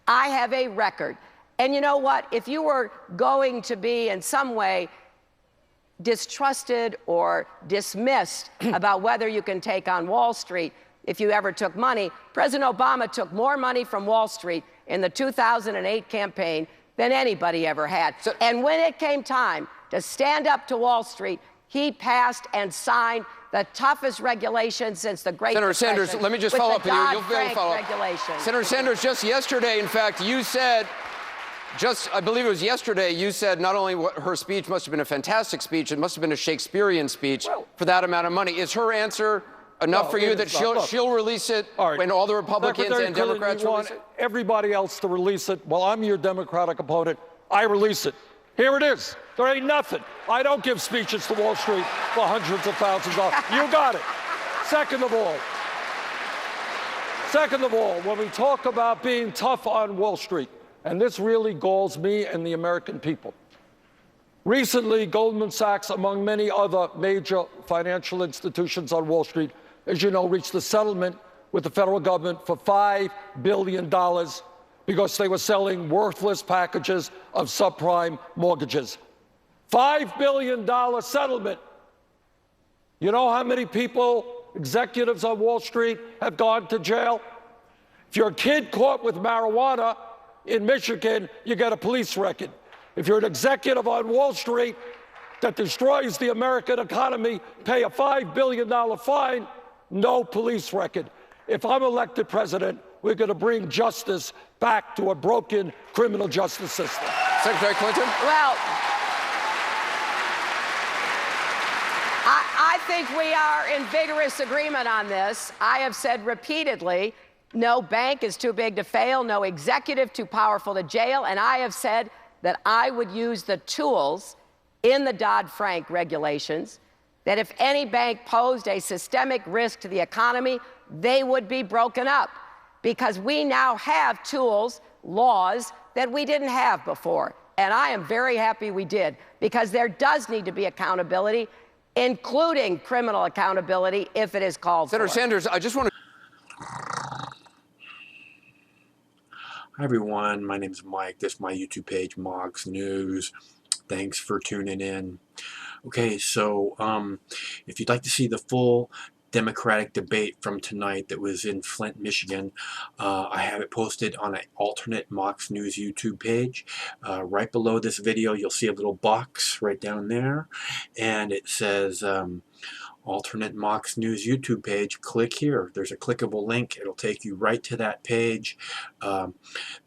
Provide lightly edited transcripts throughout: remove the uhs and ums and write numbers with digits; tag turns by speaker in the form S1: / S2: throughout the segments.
S1: I have a record. And you know what? If you were going to be in some way distrusted or dismissed about whether you can take on Wall Street if you ever took money, President Obama took more money from Wall Street in the 2008 campaign than anybody ever had. And when it came time to stand up to Wall Street, he passed and signed the toughest regulations since the Great Depression.
S2: Senator Sanders, let me just follow up with you. You'll be able to follow up. Senator Sanders, just yesterday, in fact, you said, I believe it was yesterday, you said not only her speech must have been a fantastic speech, it must have been a Shakespearean speech for that amount of money. Is her answer enough for you that she'll release it when all the Republicans and Democrats release it?
S3: Everybody else to release it. Well, I'm your Democratic opponent. I release it. Here it is. There ain't nothing. I don't give speeches to Wall Street for hundreds of thousands of dollars. You got it. Second of all, when we talk about being tough on Wall Street, and this really galls me and the American people. Recently, Goldman Sachs, among many other major financial institutions on Wall Street, as you know, reached a settlement with the federal government for $5 billion because they were selling worthless packages of subprime mortgages. $5 billion settlement. You know how many people, executives on Wall Street, have gone to jail? If you're a kid caught with marijuana in Michigan, you get a police record. If you're an executive on Wall Street that destroys the American economy, pay a $5 billion fine, no police record. If I'm elected president, we're going to bring justice back to a broken criminal justice system.
S2: Secretary Clinton?
S1: Well, I think we are in vigorous agreement on this. I have said repeatedly, no bank is too big to fail, no executive too powerful to jail, and I have said that I would use the tools in the Dodd-Frank regulations that if any bank posed a systemic risk to the economy, they would be broken up, because we now have tools, laws that we didn't have before. And I am very happy we did, because there does need to be accountability, including criminal accountability if it is called for.
S2: Senator Sanders, I just want to...
S4: Hi everyone, my name is Mike. This is my YouTube page, MOXy News. Thanks for tuning in. Okay, so if you'd like to see the full Democratic debate from tonight that was in Flint, Michigan, I have it posted on an alternate MOXy News YouTube page. Right below this video, you'll see a little box right down there, and it says alternate MOXy News YouTube page. Click here. There's a clickable link. It'll take you right to that page.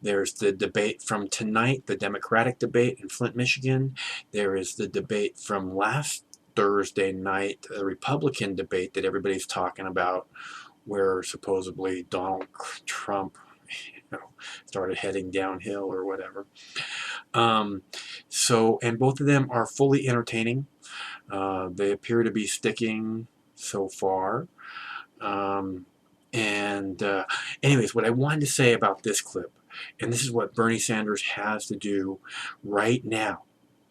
S4: There's the debate from tonight, the Democratic debate in Flint, Michigan. There is the debate from last Thursday night, the Republican debate that everybody's talking about, where supposedly Donald Trump, started heading downhill or whatever. And both of them are fully entertaining. They appear to be sticking so far. Anyways, what I wanted to say about this clip, and this is what Bernie Sanders has to do right now.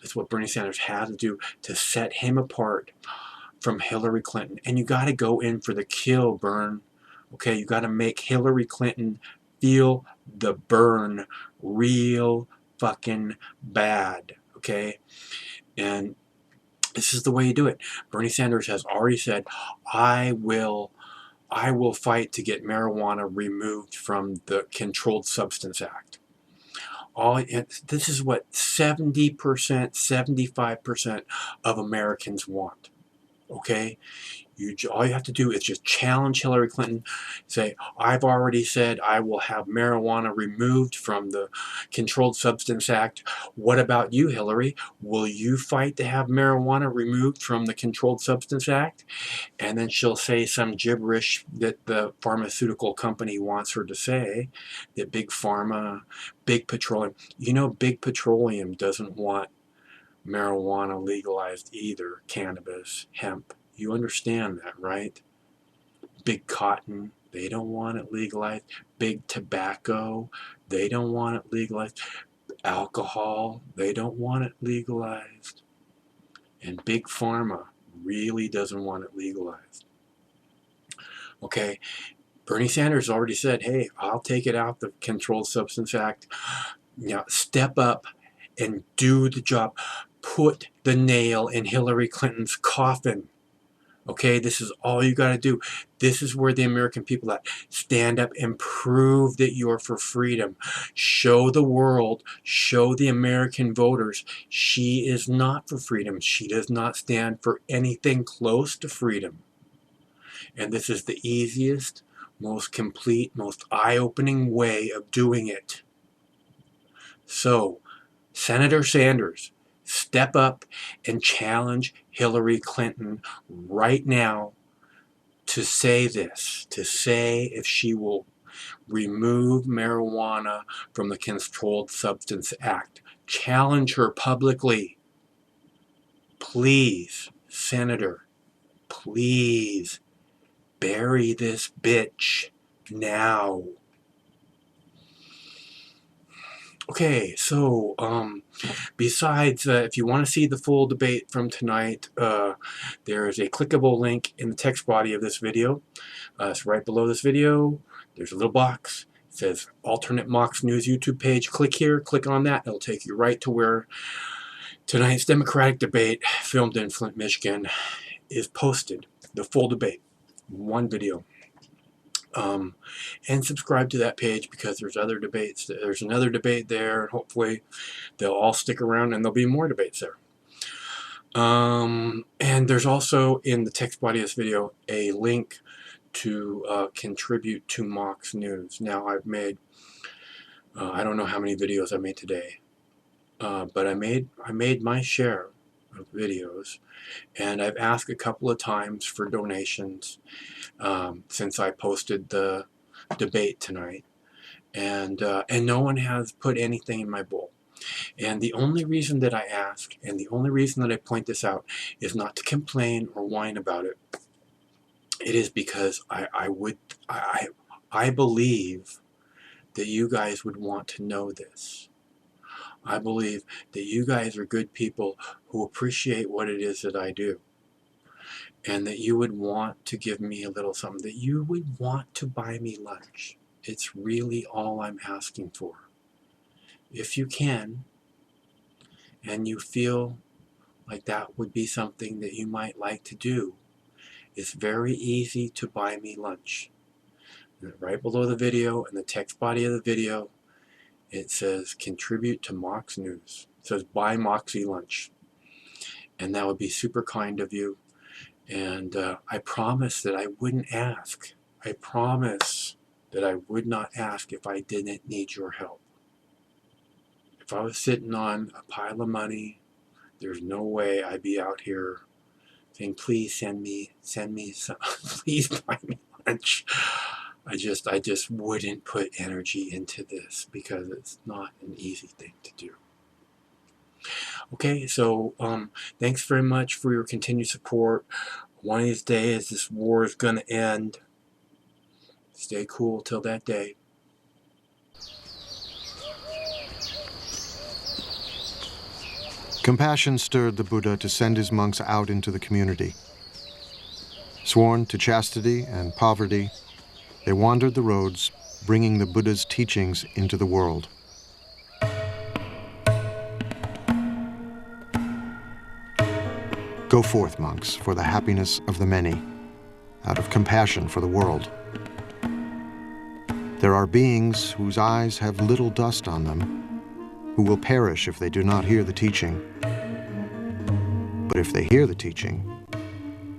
S4: This is what Bernie Sanders has to do to set him apart from Hillary Clinton. And you got to go in for the kill, Bern. Okay, you got to make Hillary Clinton feel the burn real fucking bad. Okay, and this is the way you do it. Bernie Sanders has already said, I will fight to get marijuana removed from the Controlled Substance Act. This is what 70%, 75% of Americans want. Okay? All you have to do is just challenge Hillary Clinton. Say, I've already said I will have marijuana removed from the Controlled Substance Act. What about you, Hillary? Will you fight to have marijuana removed from the Controlled Substance Act? And then she'll say some gibberish that the pharmaceutical company wants her to say, that Big Pharma, Big Petroleum. You know, Big Petroleum doesn't want marijuana legalized either, cannabis, hemp. You understand that, right? Big Cotton, they don't want it legalized. Big Tobacco, they don't want it legalized. Alcohol, they don't want it legalized. And Big Pharma really doesn't want it legalized. Okay, Bernie Sanders already said, hey, I'll take it out, the Controlled Substance Act. Step up and do the job. Put the nail in Hillary Clinton's coffin. Okay, this is all you got to do. This is where the American people at. Stand up and prove that you're for freedom. Show the world, show the American voters, she is not for freedom. She does not stand for anything close to freedom. And this is the easiest, most complete, most eye-opening way of doing it. So, Senator Sanders, step up and challenge Hillary Clinton right now to say this, to say if she will remove marijuana from the Controlled Substance Act. Challenge her publicly. Please, Senator, please bury this bitch now. Okay, so besides, if you want to see the full debate from tonight, there is a clickable link in the text body of this video. It's right below this video. There's a little box. It says Alternate Mox News YouTube page. Click here, click on that. It'll take you right to where tonight's Democratic debate, filmed in Flint, Michigan, is posted. The full debate, one video. And subscribe to that page because there's other debates. There's another debate there, and hopefully they'll all stick around and there'll be more debates there. And there's also in the text body of this video a link to contribute to Mox News. Now I've made, I don't know how many videos I made today, but I made my share of videos, and I've asked a couple of times for donations since I posted the debate tonight, and no one has put anything in my bowl. And the only reason that I ask, and the only reason that I point this out, is not to complain or whine about it. It is because I believe that you guys would want to know this. I believe that you guys are good people who appreciate what it is that I do, and that you would want to give me a little something, that you would want to buy me lunch. It's really all I'm asking for. If you can, and you feel like that would be something that you might like to do, it's very easy to buy me lunch. Right below the video, in the text body of the video, it says contribute to Mox News. It says buy MOXy lunch. And that would be super kind of you. And I promise that I wouldn't ask. I promise that I would not ask if I didn't need your help. If I was sitting on a pile of money, there's no way I'd be out here saying, please send me some, please buy me lunch. I just wouldn't put energy into this because it's not an easy thing to do. Okay, so thanks very much for your continued support. One of these days, this war is going to end. Stay cool till that day.
S5: Compassion stirred the Buddha to send his monks out into the community. Sworn to chastity and poverty, they wandered the roads, bringing the Buddha's teachings into the world. Go forth, monks, for the happiness of the many, out of compassion for the world. There are beings whose eyes have little dust on them, who will perish if they do not hear the teaching. But if they hear the teaching,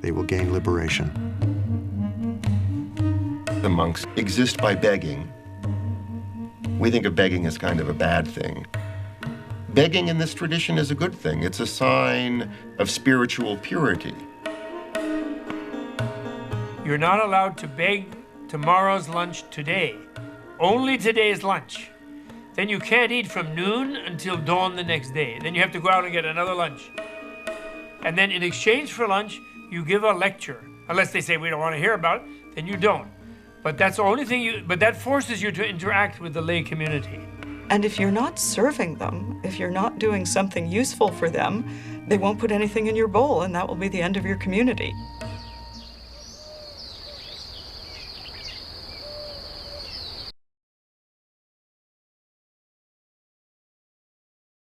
S5: they will gain liberation.
S6: The monks exist by begging. We think of begging as kind of a bad thing. Begging in this tradition is a good thing. It's a sign of spiritual purity.
S7: You're not allowed to beg tomorrow's lunch today. Only today's lunch. Then you can't eat from noon until dawn the next day. Then you have to go out and get another lunch. And then in exchange for lunch, you give a lecture. Unless they say we don't want to hear about it, then you don't. But that's the only thing but that forces you to interact with the lay community.
S8: And if you're not serving them, if you're not doing something useful for them, they won't put anything in your bowl, and that will be the end of your community.